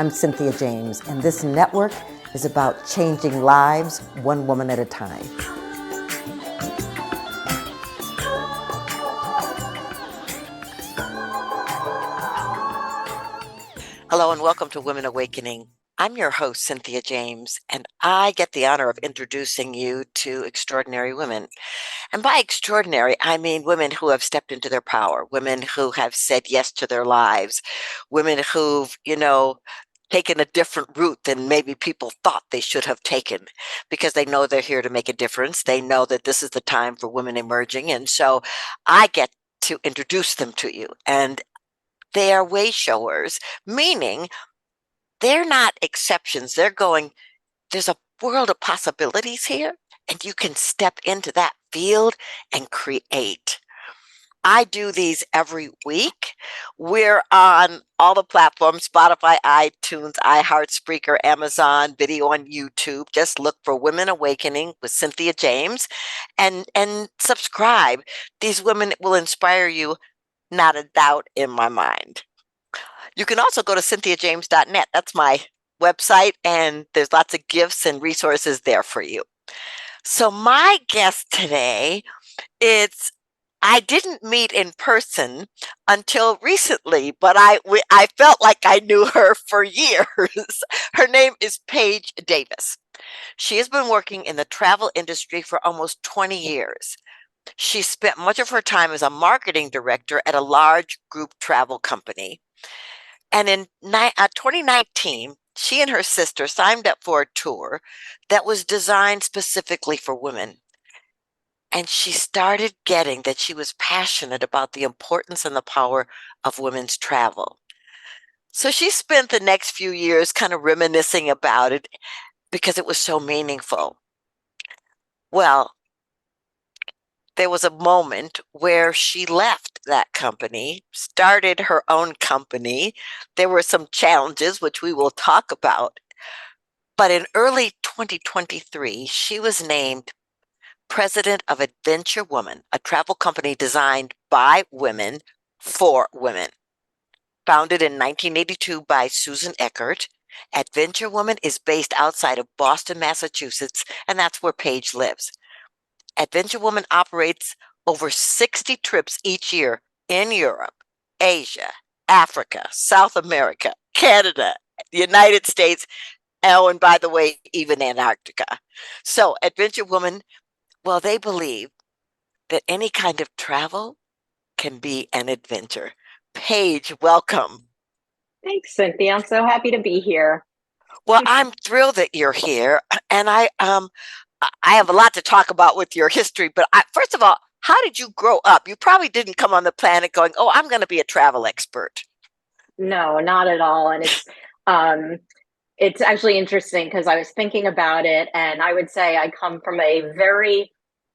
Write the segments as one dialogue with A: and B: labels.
A: I'm Cynthia James, and this network is about changing lives one woman at a time.
B: Hello and welcome to Women Awakening. I'm your host, Cynthia James, and I get the honor of introducing you to extraordinary women. And by extraordinary, I mean women who have stepped into their power, women who have said yes to their lives, women who've, taken a different route than maybe people thought they should have taken because they know they're here to make a difference. They know that this is the time for women emerging. And so I get to introduce them to you. And they are way showers, meaning they're not exceptions. They're going, there's a world of possibilities here, and you can step into that field and create. I do these every week. We're on all the platforms, Spotify, iTunes, iHeart, Spreaker, Amazon, video on YouTube. Just look for Women Awakening with Cynthia James and subscribe. These women will inspire you, not a doubt in my mind. You can also go to cynthiajames.net. That's my website, and there's lots of gifts and resources there for you. So my guest today, I didn't meet in person until recently, but I felt like I knew her for years. Her name is Paige Davis. She has been working in the travel industry for almost 20 years. She spent much of her time as a marketing director at a large group travel company. And in 2019, she and her sister signed up for a tour that was designed specifically for women. And she started getting that she was passionate about the importance and the power of women's travel. So she spent the next few years kind of reminiscing about it because it was so meaningful. Well, there was a moment where she left that company, started her own company. There were some challenges, which we will talk about. But in early 2023, she was named president of Adventure Woman, a travel company designed by women for women. Founded in 1982 by Susan Eckert, Adventure Woman is based outside of Boston, Massachusetts, and that's where Paige lives. Adventure Woman operates over 60 trips each year in Europe, Asia, Africa, South America, Canada, the United States, and by the way, even Antarctica. So Adventure Woman, well, they believe that any kind of travel can be an adventure. Paige, welcome.
C: Thanks, Cynthia. I'm so happy to be here.
B: Well, I'm thrilled that you're here, and I have a lot to talk about with your history. But first of all, how did you grow up? You probably didn't come on the planet going, "Oh, I'm going to be a travel expert."
C: No, not at all. And it's actually interesting because I was thinking about it, and I would say I come from a very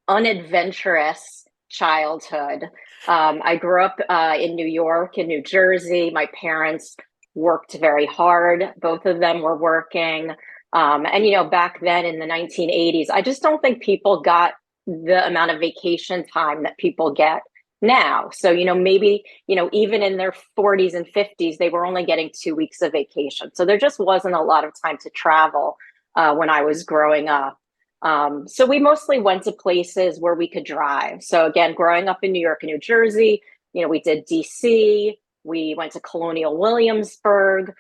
C: unadventurous childhood. I grew up in New York and New Jersey. My parents worked very hard. Both of them were working. And back then in the 1980s, I just don't think people got the amount of vacation time that people get now. So, maybe, even in their 40s and 50s, they were only getting 2 weeks of vacation. So there just wasn't a lot of time to travel when I was growing up. So we mostly went to places where we could drive. So again, growing up in New York and New Jersey, we did DC, we went to Colonial Williamsburg.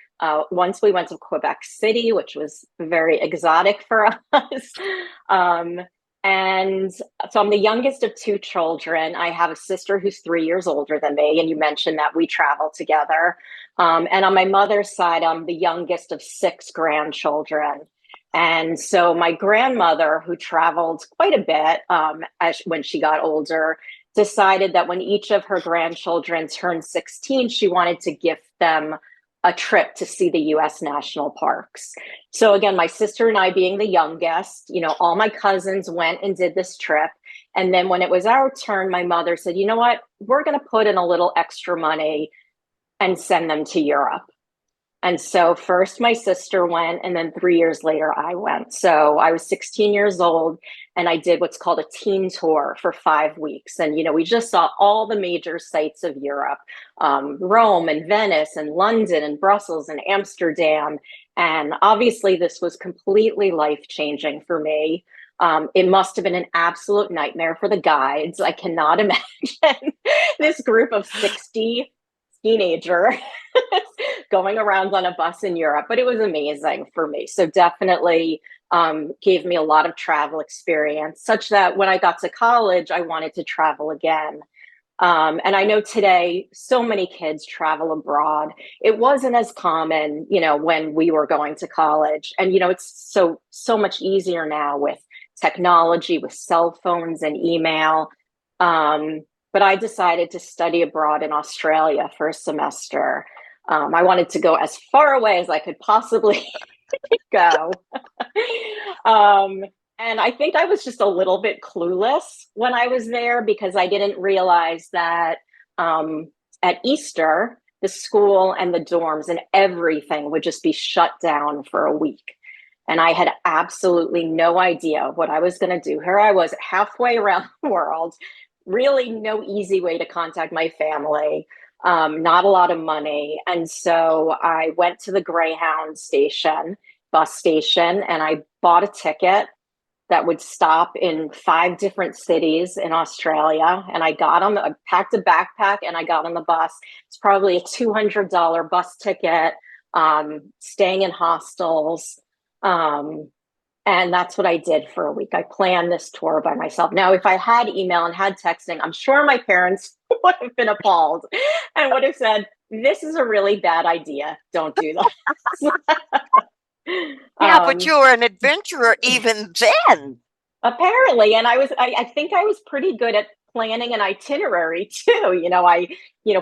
C: Once we went to Quebec City, which was very exotic for us. And so I'm the youngest of two children. I have a sister who's 3 years older than me. And you mentioned that we travel together. And on my mother's side, I'm the youngest of 6 grandchildren. And so my grandmother, who traveled quite a bit when she got older, decided that when each of her grandchildren turned 16, she wanted to gift them a trip to see the U.S. national parks. So again, my sister and I being the youngest, all my cousins went and did this trip. And then when it was our turn, my mother said, you know what, we're going to put in a little extra money and send them to Europe. And so first my sister went, and then 3 years later I went. So I was 16 years old, and I did what's called a teen tour for 5 weeks. And, we just saw all the major sites of Europe, Rome and Venice and London and Brussels and Amsterdam. And obviously, this was completely life changing for me. It must have been an absolute nightmare for the guides. I cannot imagine this group of 60 teenager going around on a bus in Europe, but it was amazing for me. So definitely gave me a lot of travel experience, such that when I got to college, I wanted to travel again. And I know today so many kids travel abroad. It wasn't as common, when we were going to college. And, it's so much easier now with technology, with cell phones and email. But I decided to study abroad in Australia for a semester. I wanted to go as far away as I could possibly go. um, and I think I was just a little bit clueless when I was there, because I didn't realize that at Easter, the school and the dorms and everything would just be shut down for a week. And I had absolutely no idea what I was going to do. Here I was halfway around the world, really no easy way to contact my family, not a lot of money. And so I went to the Greyhound station, bus station, and I bought a ticket that would stop in 5 different cities in Australia. And I packed a backpack and I got on the bus. It's probably a $200 bus ticket, staying in hostels. And that's what I did for a week. I planned this tour by myself. Now, if I had email and had texting, I'm sure my parents would have been appalled and would have said, "This is a really bad idea. Don't do that."
B: Yeah, but you were an adventurer even then.
C: Apparently. And I think I was pretty good at planning an itinerary too. I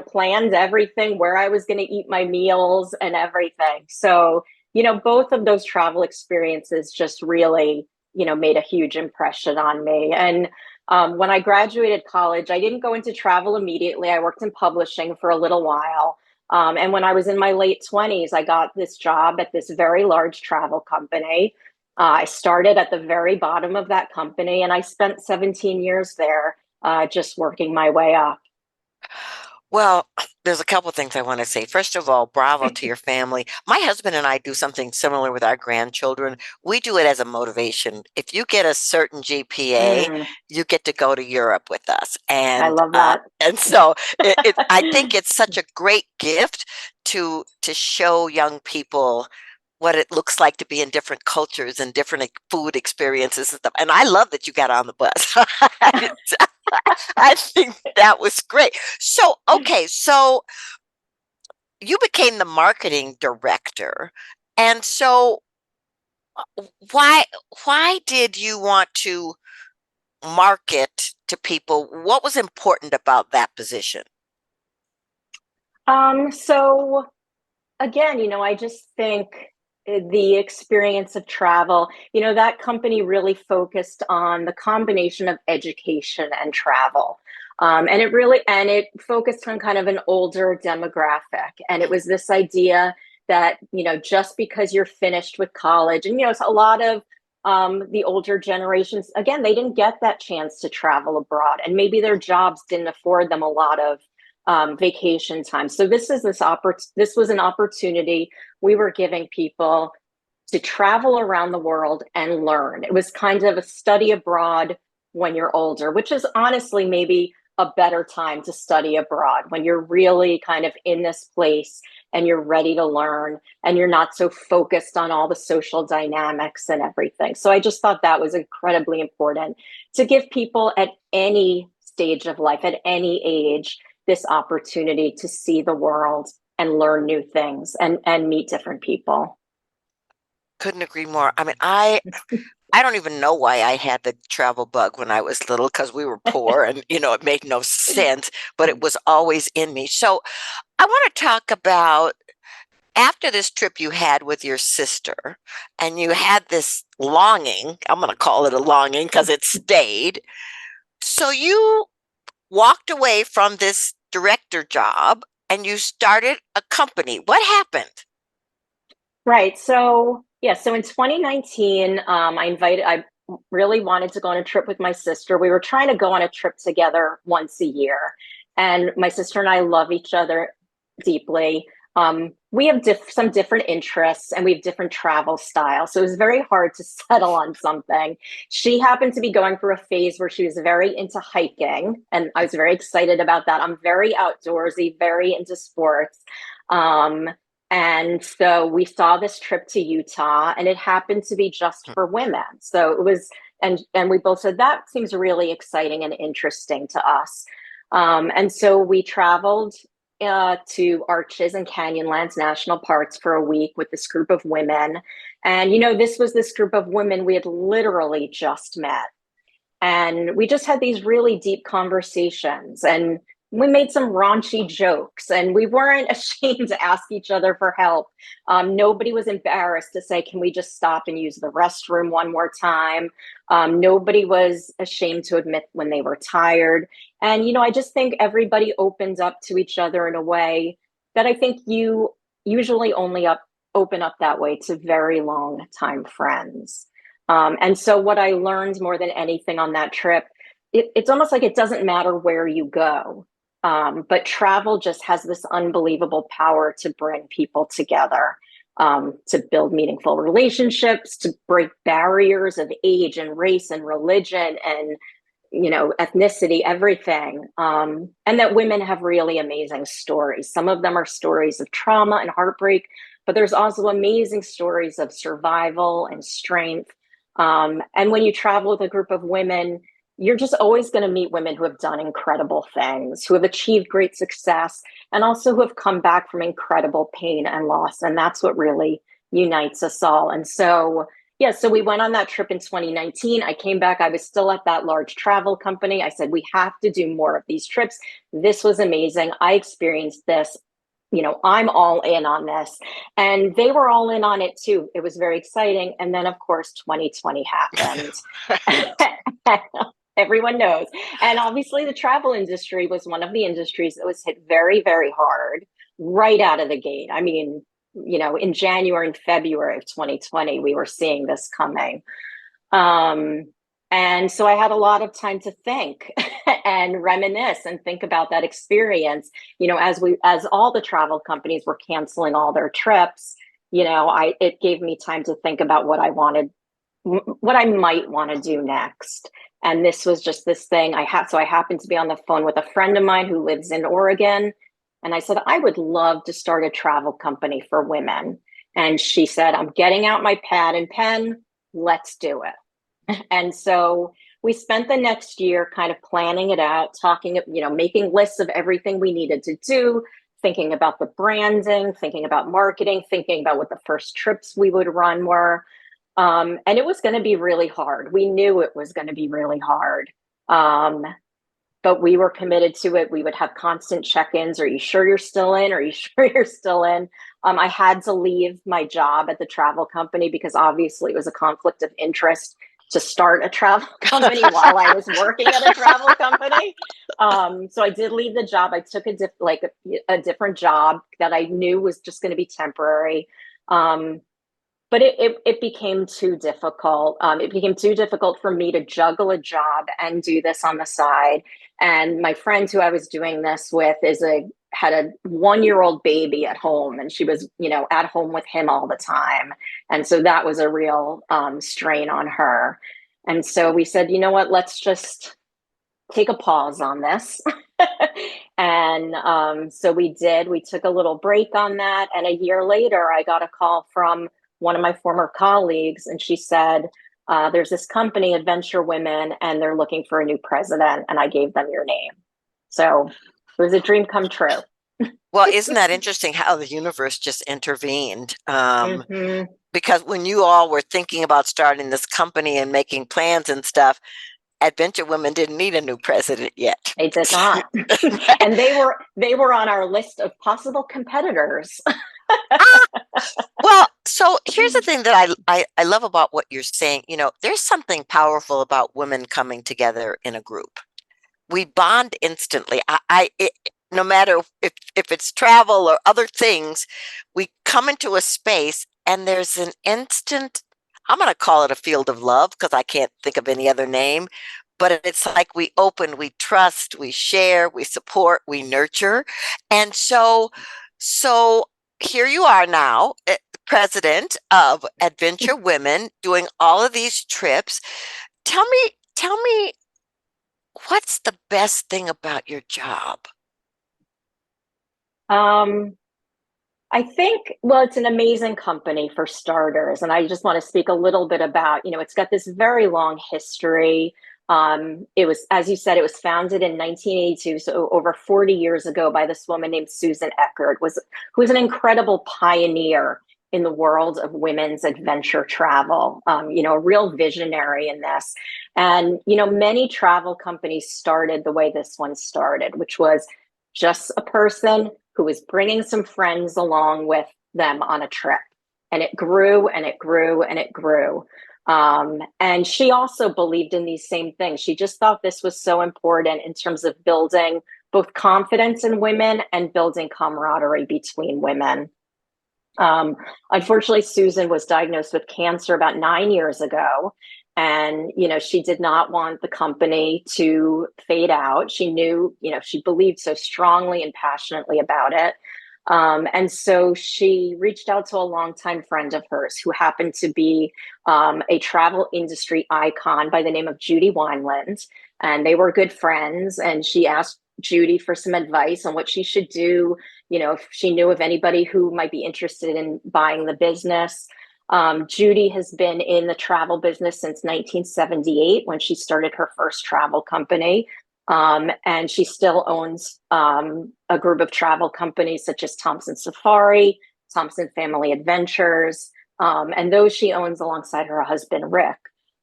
C: planned everything, where I was going to eat my meals and everything. So, both of those travel experiences just really, made a huge impression on me. And when I graduated college, I didn't go into travel immediately. I worked in publishing for a little while. And when I was in my late 20s, I got this job at this very large travel company. I started at the very bottom of that company, and I spent 17 years there, just working my way up.
B: Well, there's a couple things I want to say. First of all, bravo to your family. My husband and I do something similar with our grandchildren. We do it as a motivation. If you get a certain GPA,
C: Mm,
B: you get to go to Europe with us.
C: I
B: And
C: love that.
B: so I think it's such a great gift to show young people what it looks like to be in different cultures and different food experiences and stuff. And I love that you got on the bus. I think that was great. So, okay, so you became the marketing director. And so why why did you want to market to people? What was important about that position?
C: So again, I just think the experience of travel, that company really focused on the combination of education and travel. And it focused on kind of an older demographic. And it was this idea that, just because you're finished with college, and, it's a lot of the older generations, again, they didn't get that chance to travel abroad, and maybe their jobs didn't afford them a lot of vacation time. So this was an opportunity we were giving people to travel around the world and learn. It was kind of a study abroad when you're older, which is honestly maybe a better time to study abroad, when you're really kind of in this place and you're ready to learn and you're not so focused on all the social dynamics and everything. So I just thought that was incredibly important to give people at any stage of life, at any age, this opportunity to see the world and learn new things and meet different people.
B: Couldn't agree more. I mean, I don't even know why I had the travel bug when I was little, because we were poor and it made no sense, but it was always in me. So I want to talk about, after this trip you had with your sister, and you had this longing, I'm going to call it a longing because it stayed. So you walked away from this director job and you started a company. What happened?
C: Right. So, yeah, so in 2019, I really wanted to go on a trip with my sister. We were trying to go on a trip together once a year. And my sister and I love each other deeply. We have some different interests and we have different travel styles. So it was very hard to settle on something. She happened to be going through a phase where she was very into hiking, and I was very excited about that. I'm very outdoorsy, very into sports. Um, and so we saw this trip to Utah, and it happened to be just for women. So it was, and we both said that seems really exciting and interesting to us. And so we traveled to Arches and Canyonlands National Parks for a week with this group of women. And, this was this group of women we had literally just met. And we just had these really deep conversations. And we made some raunchy jokes, and we weren't ashamed to ask each other for help. Nobody was embarrassed to say, can we just stop and use the restroom one more time? Nobody was ashamed to admit when they were tired. And, I just think everybody opens up to each other in a way that I think you usually only open up that way to very long time friends. And so what I learned more than anything on that trip, it's almost like it doesn't matter where you go. But travel just has this unbelievable power to bring people together, to build meaningful relationships, to break barriers of age and race and religion and, ethnicity, everything. And that women have really amazing stories. Some of them are stories of trauma and heartbreak, but there's also amazing stories of survival and strength. And when you travel with a group of women, you're just always going to meet women who have done incredible things, who have achieved great success, and also who have come back from incredible pain and loss. And that's what really unites us all. And so, yeah, so we went on that trip in 2019. I came back. I was still at that large travel company. I said, we have to do more of these trips. This was amazing. I experienced this. I'm all in on this. And they were all in on it too. It was very exciting. And then, of course, 2020 happened.
B: Right.
C: Everyone knows. And obviously, the travel industry was one of the industries that was hit very, very hard right out of the gate. I mean, in January and February of 2020, we were seeing this coming. Um, and so I had a lot of time to think and reminisce and think about that experience. As all the travel companies were canceling all their trips, it gave me time to think about what I might want to do next. And this was just this thing so I happened to be on the phone with a friend of mine who lives in Oregon. And I said, I would love to start a travel company for women. And she said, I'm getting out my pad and pen. Let's do it. And so we spent the next year kind of planning it out, making lists of everything we needed to do, thinking about the branding, thinking about marketing, thinking about what the first trips we would run were. And it was going to be really hard. We knew it was going to be really hard. But we were committed to it. We would have constant check-ins. Are you sure you're still in? Are you sure you're still in? I had to leave my job at the travel company because obviously it was a conflict of interest to start a travel company while I was working at a travel company. So I did leave the job. I took a different job that I knew was just going to be temporary. But it became too difficult. It became too difficult for me to juggle a job and do this on the side. And my friend who I was doing this with had a 1-year-old baby at home, and she was, at home with him all the time. And so that was a real strain on her. And so we said, you know what, let's just take a pause on this. And so we did. We took a little break on that. And a year later, I got a call from one of my former colleagues, and she said, there's this company, Adventure Women, and they're looking for a new president. And I gave them your name. So it was a dream come true.
B: Well, isn't that interesting how the universe just intervened?
C: Mm-hmm.
B: Because when you all were thinking about starting this company and making plans and stuff, Adventure Women didn't need a new president yet.
C: They did not.
B: Right?
C: And they were on our list of possible competitors.
B: Well, so here's the thing that I love about what you're saying. There's something powerful about women coming together in a group. We bond instantly. No matter if it's travel or other things, we come into a space and there's an instant, I'm going to call it a field of love because I can't think of any other name, but it's like we open, we trust, we share, we support, we nurture. And so here you are now, president of Adventure Women, doing all of these trips. Tell me what's the best thing about your job?
C: Um, I think, well, it's an amazing company for starters. And I just want to speak a little bit about, it's got this very long history. It was, as you said, it was founded in 1982, so over 40 years ago by this woman named Susan Eckert, who was an incredible pioneer in the world of women's adventure travel, a real visionary in this. And, many travel companies started the way this one started, which was just a person who was bringing some friends along with them on a trip. And it grew and it grew and it grew. And she also believed in these same things. She just thought this was so important in terms of building both confidence in women and building camaraderie between women. Unfortunately, Susan was diagnosed with cancer about 9 years ago. And, she did not want the company to fade out. She knew, she believed so strongly and passionately about it. And so she reached out to a longtime friend of hers who happened to be a travel industry icon by the name of Judy Wineland. And they were good friends. And she asked Judy for some advice on what she should do, if she knew of anybody who might be interested in buying the business. Judy has been in the travel business since 1978 when she started her first travel company. And she still owns a group of travel companies such as Thompson Safari, Thompson Family Adventures, and those she owns alongside her husband, Rick.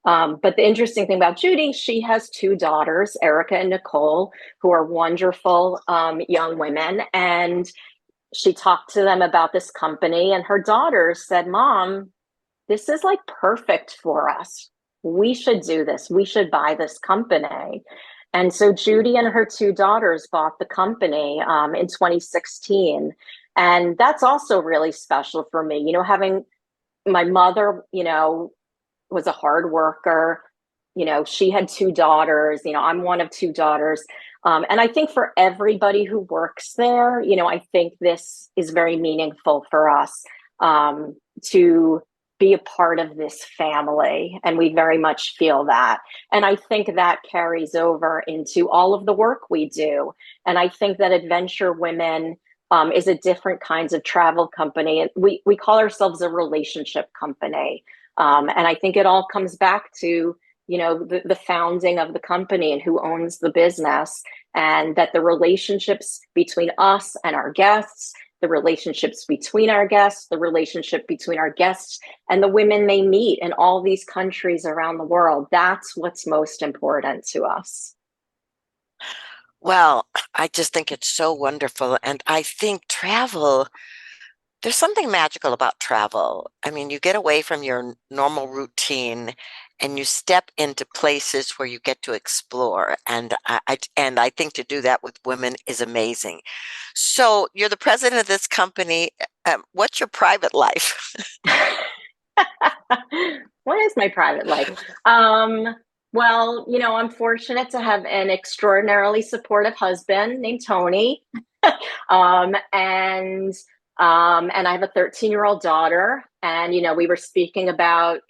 C: But the interesting thing about Judy, she has two daughters, Erica and Nicole, who are wonderful young women. And she talked to them about this company, and her daughters said, Mom, this is like perfect for us. We should do this. We should buy this company. And so Judy and her two daughters bought the company in 2016. And that's also really special for me. Having my mother, was a hard worker. She had two daughters. I'm one of two daughters. And I think for everybody who works there, I think this is very meaningful for us to be a part of this family. And we very much feel that. And I think that carries over into all of the work we do. And I think that Adventure Women is a different kinds of travel company. We call ourselves a relationship company. And I think it all comes back to, the founding of the company and who owns the business, and that the relationships between us and our guests, the relationships between our guests, the relationship between our guests and the women they meet in all these countries around the world, that's what's most important to us.
B: Well, I just think it's so wonderful. And I think travel, there's something magical about travel. I mean, you get away from your normal routine and you step into places where you get to explore. And I think to do that with women is amazing. So you're the president of this company. What's your private life?
C: What is my private life? Well, I'm fortunate to have an extraordinarily supportive husband named Tony. And I have a 13-year-old daughter. And, we were speaking about,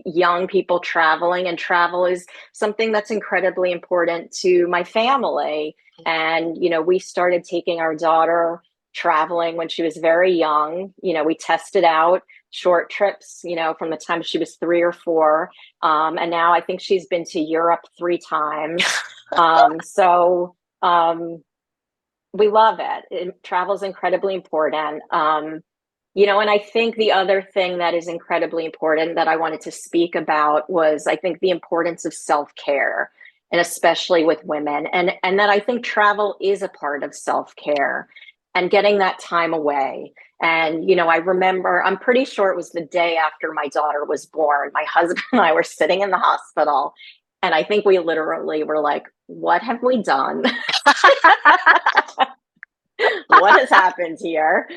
C: young people traveling, and travel is something that's incredibly important to my family. And, we started taking our daughter traveling when she was very young. We tested out short trips, from the time she was 3 or 4. And now I think she's been to Europe 3 times. So we love it. Travel is incredibly important. And I think the other thing that is incredibly important that I wanted to speak about was, I think, the importance of self-care, and especially with women. And that I think travel is a part of self-care and getting that time away. And, I remember, I'm pretty sure it was the day after my daughter was born, my husband and I were sitting in the hospital. And I think we literally were like, what have we done? What has happened here?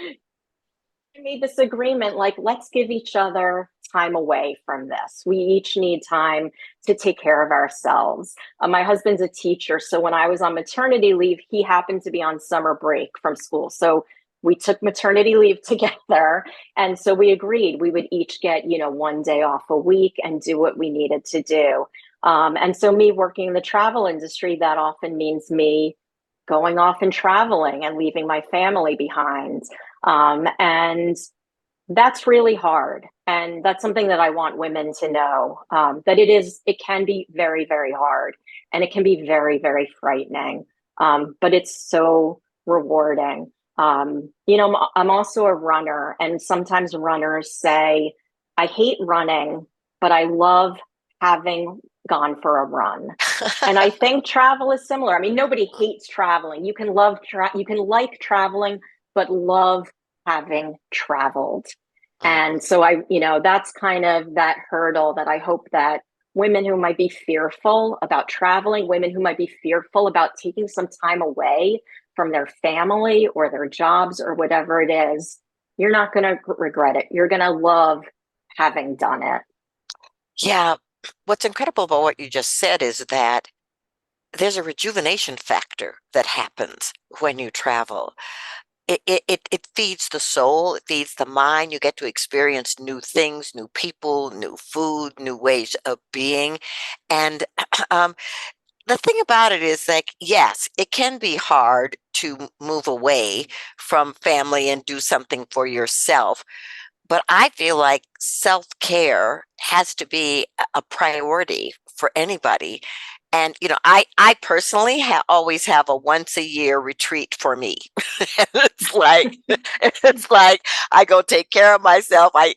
C: made this agreement, like, let's give each other time away from this. We each need time to take care of ourselves. My husband's a teacher, so when I was on maternity leave, he happened to be on summer break from school. So we took maternity leave together. And so we agreed we would each get, one day off a week and do what we needed to do. And so me working in the travel industry, that often means me going off and traveling and leaving my family behind. And that's really hard. And that's something that I want women to know, that it can be very, very hard, and it can be very, very frightening. But it's so rewarding. I'm also a runner, and sometimes runners say, I hate running, but I love having gone for a run. And I think travel is similar. I mean, nobody hates traveling. You can you can like traveling, but love having traveled. And so that's kind of that hurdle that I hope that women who might be fearful about traveling, women who might be fearful about taking some time away from their family or their jobs or whatever it is, you're not going to regret it. You're going to love having done it.
B: Yeah. What's incredible about what you just said is that there's a rejuvenation factor that happens when you travel. It feeds the soul, it feeds the mind. You get to experience new things, new people, new food, new ways of being. And the thing about it is, like, yes, it can be hard to move away from family and do something for yourself. But I feel like self-care has to be a priority for anybody. And, I personally always have a once a year retreat for me. And it's like I go take care of myself. I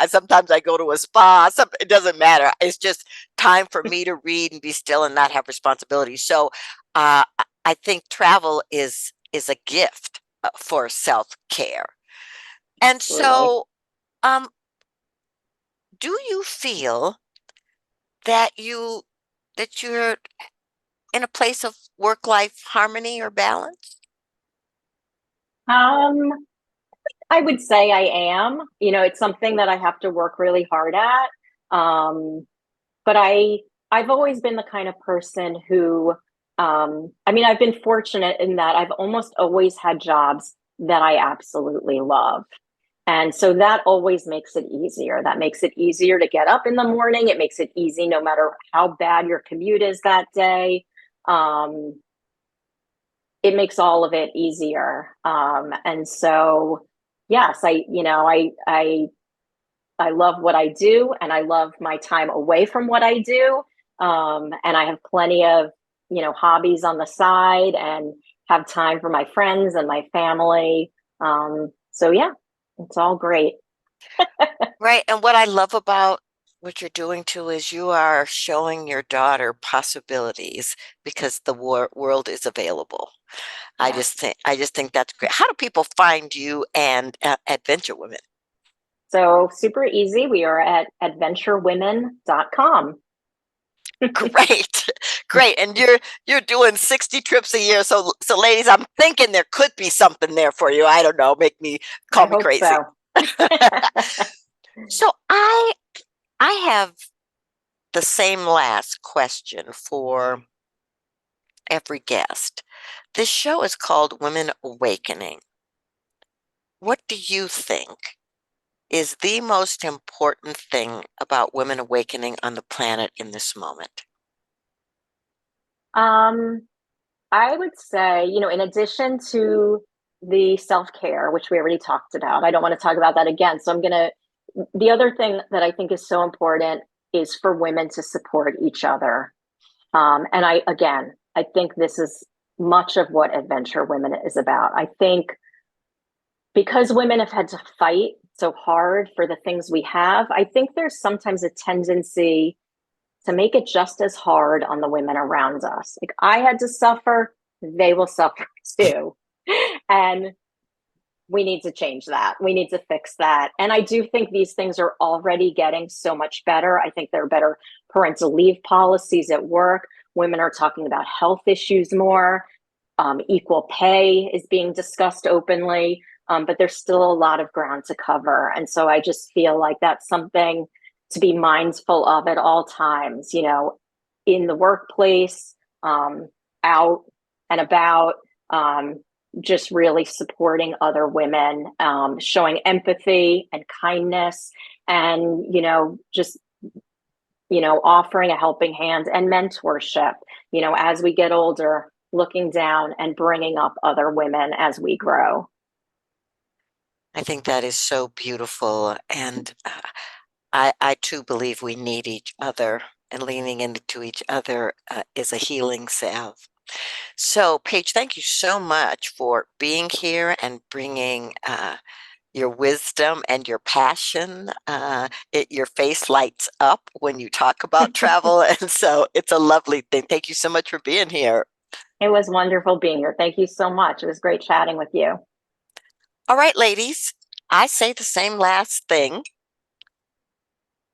B: sometimes I go to a spa. It doesn't matter. It's just time for me to read and be still and not have responsibilities. So I think travel is a gift for self-care. And
C: Absolutely.
B: so, um, do you feel that you're in a place of work-life harmony or balance?
C: Um, I would say I am. It's something that I have to work really hard at. But I've always been the kind of person who, I've been fortunate in that I've almost always had jobs that I absolutely love. And so that always makes it easier. That makes it easier to get up in the morning. It makes it easy no matter how bad your commute is that day. Um, it makes all of it easier. And so, yes, I love what I do, and I love my time away from what I do. And I have plenty of, hobbies on the side, and have time for my friends and my family. So yeah, it's all great.
B: Right. And what I love about what you're doing too is you are showing your daughter possibilities because the world is available.
C: Yes.
B: I just think that's great. How do people find you and Adventure Women?
C: So super easy. We are at adventurewomen.com.
B: Great. Great. And you're doing 60 trips a year. So ladies, I'm thinking there could be something there for you. I don't know, call
C: I
B: me
C: hope
B: crazy.
C: so.
B: So I have the same last question for every guest. This show is called Women Awakening. What do you think is the most important thing about women awakening on the planet in this moment?
C: Um, I would say, in addition to the self-care, which we already talked about, I don't want to talk about that again. So the other thing that I think is so important is for women to support each other. And I think this is much of what Adventure Women is about. I think because women have had to fight so hard for the things we have, I think there's sometimes a tendency to make it just as hard on the women around us. Like, I had to suffer, they will suffer too. And we need to change that. We need to fix that. And I do think these things are already getting so much better. I think there are better parental leave policies at work. Women are talking about health issues more. Equal pay is being discussed openly. but there's still a lot of ground to cover. And so I just feel like that's something to be mindful of at all times, in the workplace, out and about, just really supporting other women, showing empathy and kindness, and, just offering a helping hand and mentorship, as we get older, looking down and bringing up other women as we grow.
B: I think that is so beautiful. And I too believe we need each other, and leaning into each other is a healing salve. So, Paige, thank you so much for being here and bringing your wisdom and your passion. Your face lights up when you talk about travel. And so it's a lovely thing. Thank you so much for being here.
C: It was wonderful being here. Thank you so much. It was great chatting with you.
B: All right, ladies, I say the same last thing.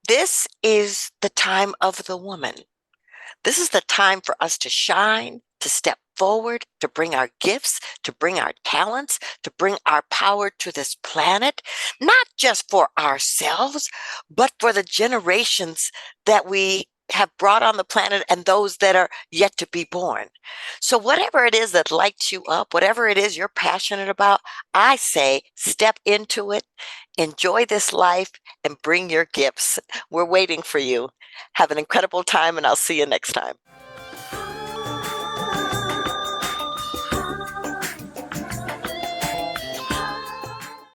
B: This is the time of the woman. This is the time for us to shine, to step forward, to bring our gifts, to bring our talents, to bring our power to this planet, not just for ourselves, but for the generations that we have brought on the planet and those that are yet to be born. So whatever it is that lights you up, whatever it is you're passionate about, I say step into it, enjoy this life, and bring your gifts. We're waiting for you. Have an incredible time, and I'll see you next time.